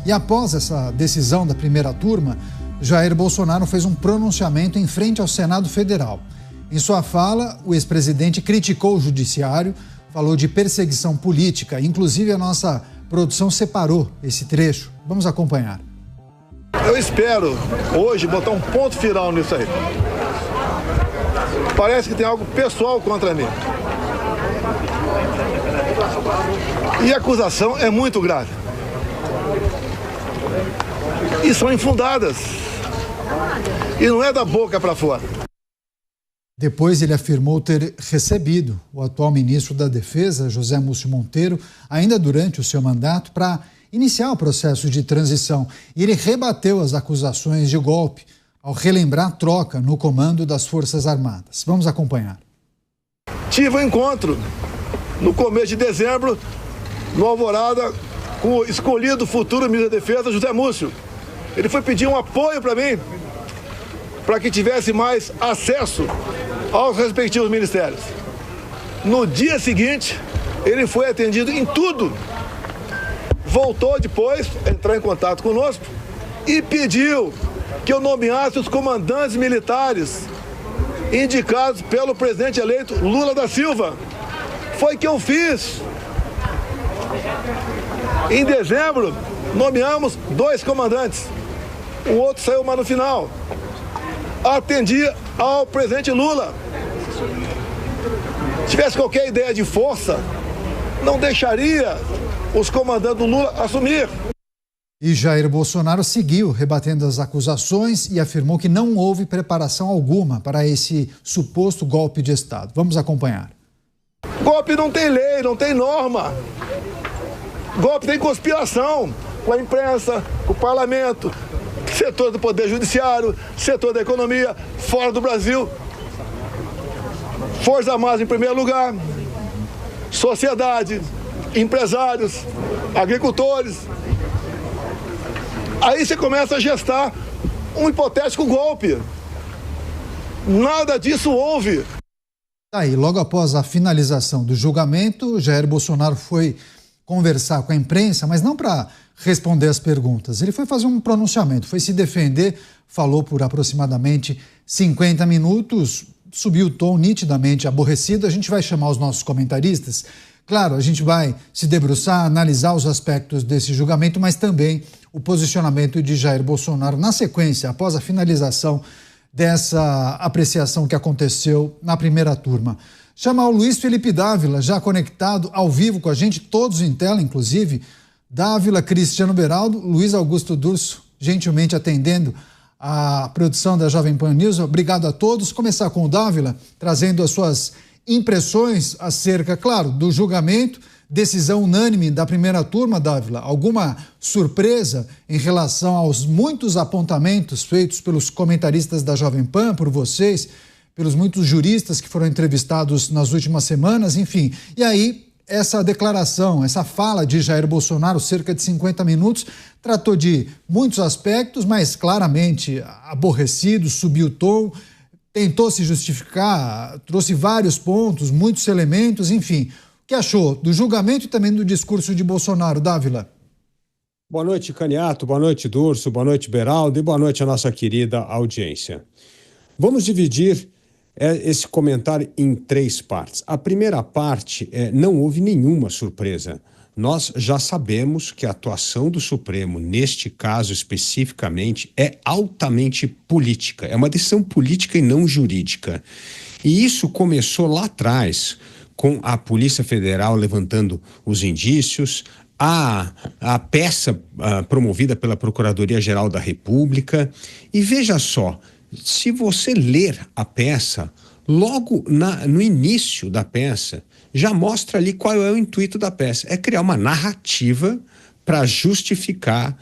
E após essa decisão da primeira turma, Jair Bolsonaro fez um pronunciamento em frente ao Senado Federal. Em sua fala, o ex-presidente criticou o judiciário, falou de perseguição política, inclusive a nossa produção separou esse trecho. Vamos acompanhar. Eu espero hoje botar um ponto final nisso aí. Parece que tem algo pessoal contra mim. E a acusação é muito grave. E são infundadas. E não é da boca para fora. Depois ele afirmou ter recebido o atual ministro da Defesa, José Múcio Monteiro, ainda durante o seu mandato, para iniciar o processo de transição. E ele rebateu as acusações de golpe ao relembrar a troca no comando das Forças Armadas. Vamos acompanhar. Tive um encontro no começo de dezembro, no Alvorada, com o escolhido futuro ministro da Defesa, José Múcio. Ele foi pedir um apoio para mim, para que tivesse mais acesso aos respectivos ministérios. No dia seguinte, ele foi atendido em tudo. Voltou depois a entrar em contato conosco e pediu que eu nomeasse os comandantes militares indicados pelo presidente eleito Lula da Silva. Foi que eu fiz. Em dezembro, nomeamos 2 comandantes. O outro saiu mais no final. Atendi ao presidente Lula. Se tivesse qualquer ideia de força, não deixaria os comandantes do Lula assumir. E Jair Bolsonaro seguiu rebatendo as acusações e afirmou que não houve preparação alguma para esse suposto golpe de Estado. Vamos acompanhar. Golpe não tem lei, não tem norma. Golpe tem conspiração com a imprensa, com o parlamento, setor do poder judiciário, setor da economia, fora do Brasil. Forças Armadas em primeiro lugar, sociedade, empresários, agricultores. Aí você começa a gestar um hipotético golpe. Nada disso houve. Aí, logo após a finalização do julgamento, Jair Bolsonaro foi conversar com a imprensa, mas não para responder as perguntas. Ele foi fazer um pronunciamento, foi se defender, falou por aproximadamente 50 minutos, subiu o tom nitidamente aborrecido. A gente vai chamar os nossos comentaristas. Claro, a gente vai se debruçar, analisar os aspectos desse julgamento, mas também o posicionamento de Jair Bolsonaro na sequência, após a finalização dessa apreciação que aconteceu na primeira turma. Chamar o Luiz Felipe Dávila, já conectado ao vivo com a gente, todos em tela, inclusive. Dávila, Cristiano Beraldo, Luiz Augusto Durso, gentilmente atendendo a produção da Jovem Pan News. Obrigado a todos. Começar com o Dávila, trazendo as suas impressões acerca, claro, do julgamento, decisão unânime da primeira turma, Dávila. Alguma surpresa em relação aos muitos apontamentos feitos pelos comentaristas da Jovem Pan, por vocês, pelos muitos juristas que foram entrevistados nas últimas semanas, enfim. E aí, essa declaração, essa fala de Jair Bolsonaro, cerca de 50 minutos, tratou de muitos aspectos, mas claramente aborrecido, subiu o tom, tentou se justificar, trouxe vários pontos, muitos elementos, enfim. O que achou do julgamento e também do discurso de Bolsonaro, Dávila? Boa noite, Caniato, boa noite, Durso, boa noite, Beraldo, e boa noite à nossa querida audiência. Vamos dividir esse comentário em 3 partes. A primeira parte não houve nenhuma surpresa. Nós já sabemos que a atuação do Supremo, neste caso especificamente, é altamente política. É uma decisão política e não jurídica. E isso começou lá atrás, com a Polícia Federal levantando os indícios, a peça promovida pela Procuradoria-Geral da República. E veja só, se você ler a peça, logo no início da peça, já mostra ali qual é o intuito da peça. É criar uma narrativa para justificar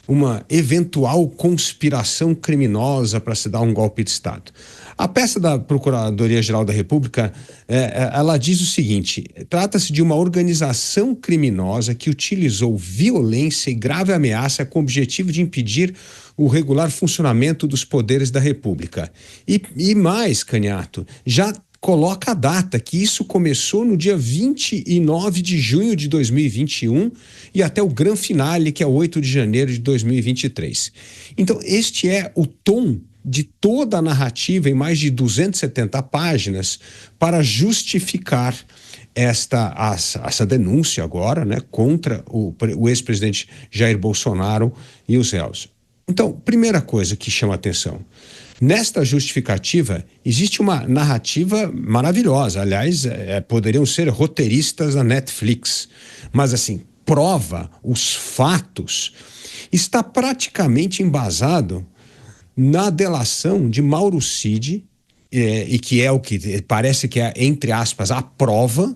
uma eventual conspiração criminosa para se dar um golpe de Estado. A peça da Procuradoria-Geral da República, ela diz o seguinte: trata-se de uma organização criminosa que utilizou violência e grave ameaça com o objetivo de impedir o regular funcionamento dos poderes da República. E mais, Caniato, já coloca a data, que isso começou no dia 29 de junho de 2021 e até o grande finale, que é 8 de janeiro de 2023. Então, este é o tom de toda a narrativa em mais de 270 páginas para justificar essa denúncia agora, né, contra o ex-presidente Jair Bolsonaro e os réus. Então, primeira coisa que chama a atenção, nesta justificativa existe uma narrativa maravilhosa, aliás, poderiam ser roteiristas da Netflix, mas assim, prova, os fatos, está praticamente embasado na delação de Mauro Cid, e que é o que parece que é, entre aspas, a prova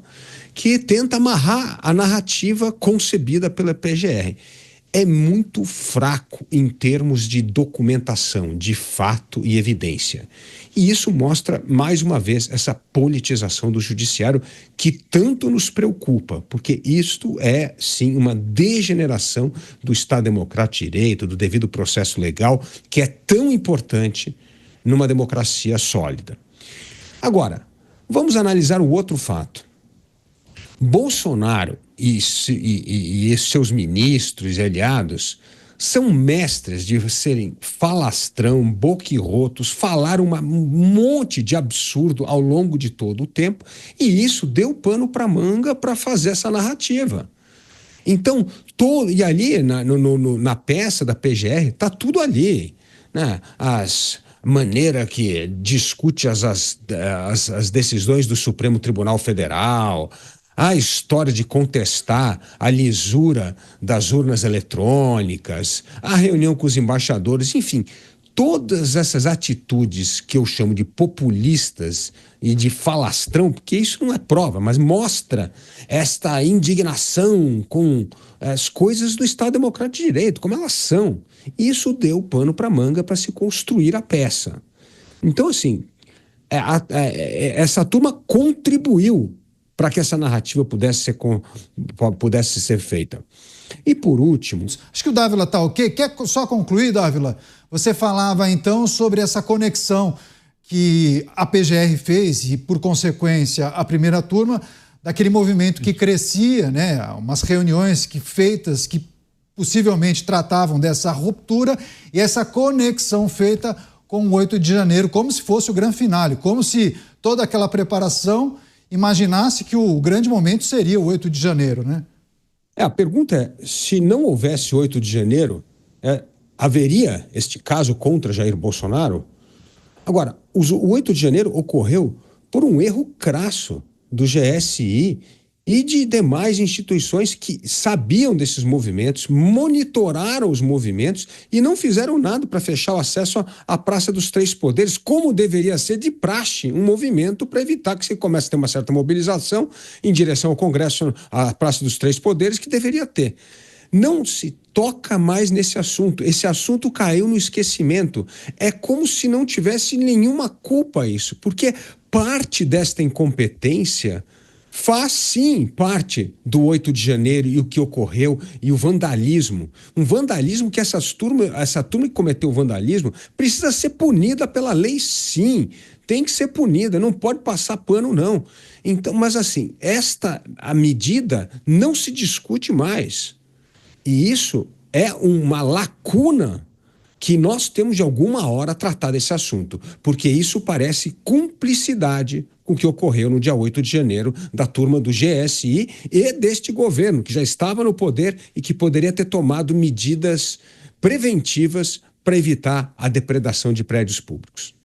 que tenta amarrar a narrativa concebida pela PGR. É muito fraco em termos de documentação, de fato e evidência. E isso mostra, mais uma vez, essa politização do judiciário que tanto nos preocupa, porque isto é, sim, uma degeneração do Estado Democrático de Direito, do devido processo legal, que é tão importante numa democracia sólida. Agora, vamos analisar o outro fato. Bolsonaro e seus ministros e aliados são mestres de serem falastrão, boquirrotos, falar um monte de absurdo ao longo de todo o tempo, e isso deu pano para manga para fazer essa narrativa. Então, e ali na peça da PGR está tudo ali, né? Maneira que discute as decisões do Supremo Tribunal Federal, a história de contestar a lisura das urnas eletrônicas, a reunião com os embaixadores, enfim, todas essas atitudes que eu chamo de populistas e de falastrão, porque isso não é prova, mas mostra esta indignação com as coisas do Estado Democrático de Direito, como elas são. Isso deu pano para manga para se construir a peça. Então, assim, essa turma contribuiu para que essa narrativa pudesse ser feita. E por último... Acho que o Dávila está ok. Quer só concluir, Dávila? Você falava então sobre essa conexão que a PGR fez e, por consequência, a primeira turma, daquele movimento que crescia, né? Umas reuniões feitas que possivelmente tratavam dessa ruptura e essa conexão feita com o 8 de janeiro, como se fosse o grande finale, como se toda aquela preparação imaginasse que o grande momento seria o 8 de janeiro, né? A pergunta é, se não houvesse 8 de janeiro, haveria este caso contra Jair Bolsonaro? Agora, o 8 de janeiro ocorreu por um erro crasso do GSI e de demais instituições que sabiam desses movimentos, monitoraram os movimentos e não fizeram nada para fechar o acesso à Praça dos Três Poderes, como deveria ser de praxe um movimento para evitar que se comece a ter uma certa mobilização em direção ao Congresso, à Praça dos Três Poderes, que deveria ter. Não se toca mais nesse assunto. Esse assunto caiu no esquecimento. É como se não tivesse nenhuma culpa isso, porque parte desta incompetência faz sim parte do 8 de janeiro e o que ocorreu e o vandalismo. Um vandalismo que essa turma que cometeu o vandalismo precisa ser punida pela lei, sim. Tem que ser punida, não pode passar pano, não. Então, mas assim, a medida não se discute mais. E isso é uma lacuna que nós temos de alguma hora tratar desse assunto, porque isso parece cumplicidade com o que ocorreu no dia 8 de janeiro da turma do GSI e deste governo, que já estava no poder e que poderia ter tomado medidas preventivas para evitar a depredação de prédios públicos.